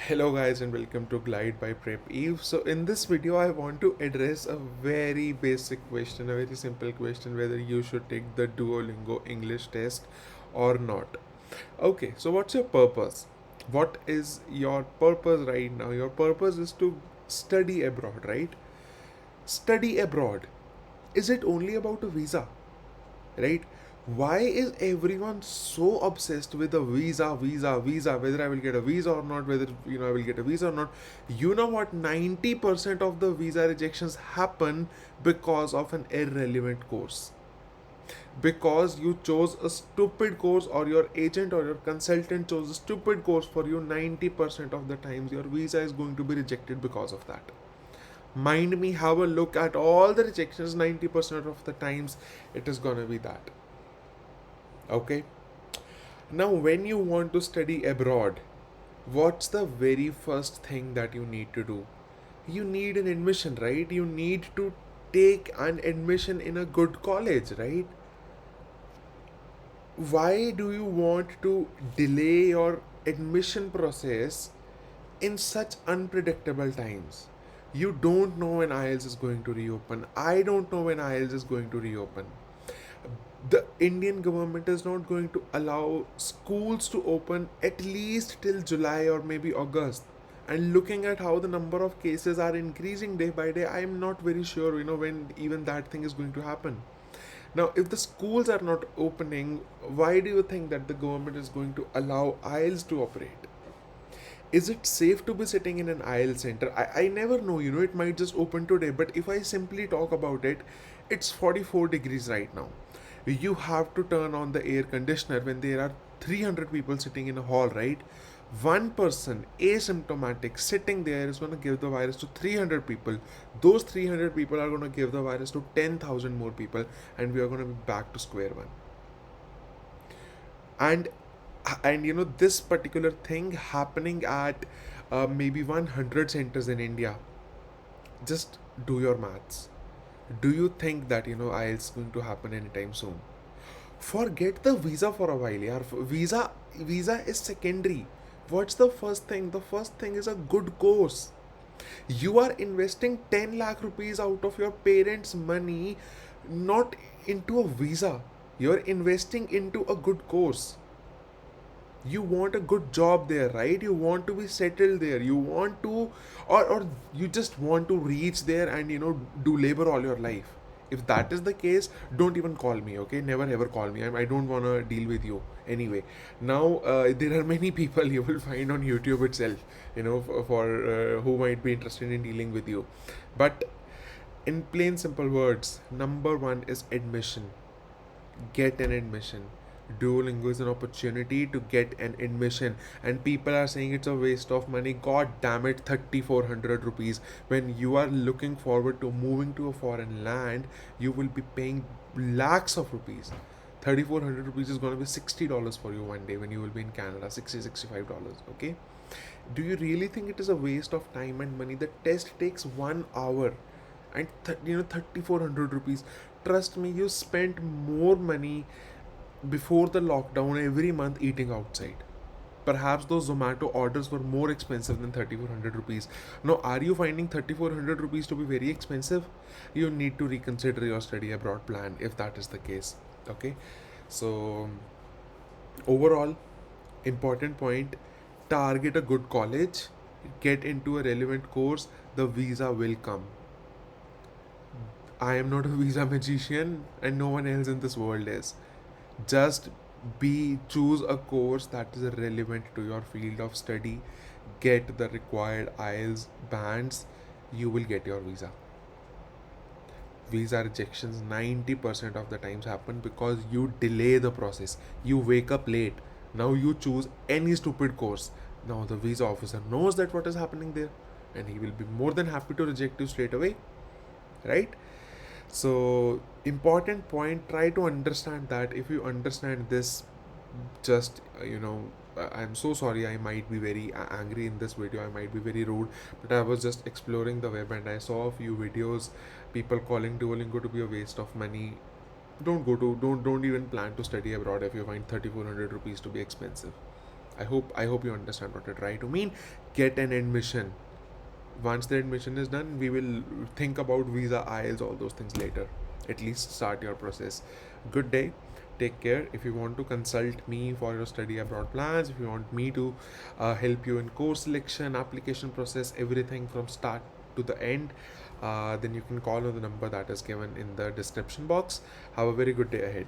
Hello guys and welcome to Glide by Prep Eve. So in this video I want to address a very basic question, a very simple question, whether you should take the Duolingo English test or not. Okay, so what's your purpose? What is your purpose right now? Your purpose is to study abroad, right? Study abroad. Is it only about a visa? Right? Why is everyone so obsessed with a visa, whether I will get a visa or not, whether I will get a visa or not? You know what? 90% of the visa rejections happen because of an irrelevant course. Because you chose a stupid course, or your agent or your consultant chose a stupid course for you, 90% of the times your visa is going to be rejected because of that. Mind me, have a look at all the rejections, 90% of the times it is gonna be that. Okay. Now, when you want to study abroad, what's the very first thing that you need to do? You need an admission, right? You need to take an admission in a good college, right? Why do you want to delay your admission process in such unpredictable times? You don't know when IELTS is going to reopen. I don't know when IELTS is going to reopen. The Indian government is not going to allow schools to open at least till July or maybe August. And looking at how the number of cases are increasing day by day, I am not very sure, when even that thing is going to happen. Now, if the schools are not opening, why do you think that the government is going to allow IELTS to operate? Is it safe to be sitting in an IELTS center? I never know, it might just open today. But if I simply talk about it, it's 44 degrees right now. You have to turn on the air conditioner when there are 300 people sitting in a hall, right? One person asymptomatic sitting there is going to give the virus to 300 people. Those 300 people are going to give the virus to 10,000 more people, and we are going to be back to square one. And this particular thing happening at maybe 100 centers in India. Just do your maths. Do you think that IELTS is going to happen anytime soon? Forget the visa for a while, yaar. Visa is secondary. What's the first thing? The first thing is a good course. You are investing 10 lakh rupees out of your parents' money, not into a visa. You're investing into a good course. You want a good job there, right? You want to be settled there. You want to, or you just want to reach there and do labor all your life. If that is the case, don't even call me, okay? Never ever call me. I don't want to deal with you anyway. Now, there are many people you will find on YouTube itself, for who might be interested in dealing with you. But in plain simple words, number one is admission. Get an admission. Duolingo is an opportunity to get an admission, and people are saying it's a waste of money. God damn it, 3,400 rupees. When you are looking forward to moving to a foreign land, you will be paying lakhs of rupees. 3,400 rupees is going to be $60 for you one day when you will be in Canada. 60 $65. Okay. Do you really think it is a waste of time and money? The test takes 1 hour, and 3,400 rupees. Trust me, you spent more money before the lockdown every month eating outside. Perhaps those Zomato orders were more expensive than 3,400 rupees. Now, are you finding 3,400 rupees to be very expensive? You need to reconsider your study abroad plan if that is the case. Okay, so overall, important point: target a good college, get into a relevant course, the visa will come. I am not a visa magician, and no one else in this world is. Just choose a course that is relevant to your field of study, get the required IELTS bands, you will get your visa. Visa rejections 90% of the times happen because you delay the process. You wake up late. Now you choose any stupid course. Now the visa officer knows that what is happening there, and he will be more than happy to reject you straight away, right? So, important point, try to understand that. If you understand this, just I'm so sorry, I might be very angry in this video, I might be very rude, but I was just exploring the web and I saw a few videos, people calling Duolingo to be a waste of money. Don't even plan to study abroad if you find 3,400 rupees to be expensive. I hope you understand what I try to mean. Get an admission. Once the admission is done, we will think about visa, IELTS, all those things later. At least start your process. Good day. Take care. If you want to consult me for your study abroad plans, if you want me to help you in course selection, application process, everything from start to the end, then you can call on the number that is given in the description box. Have a very good day ahead.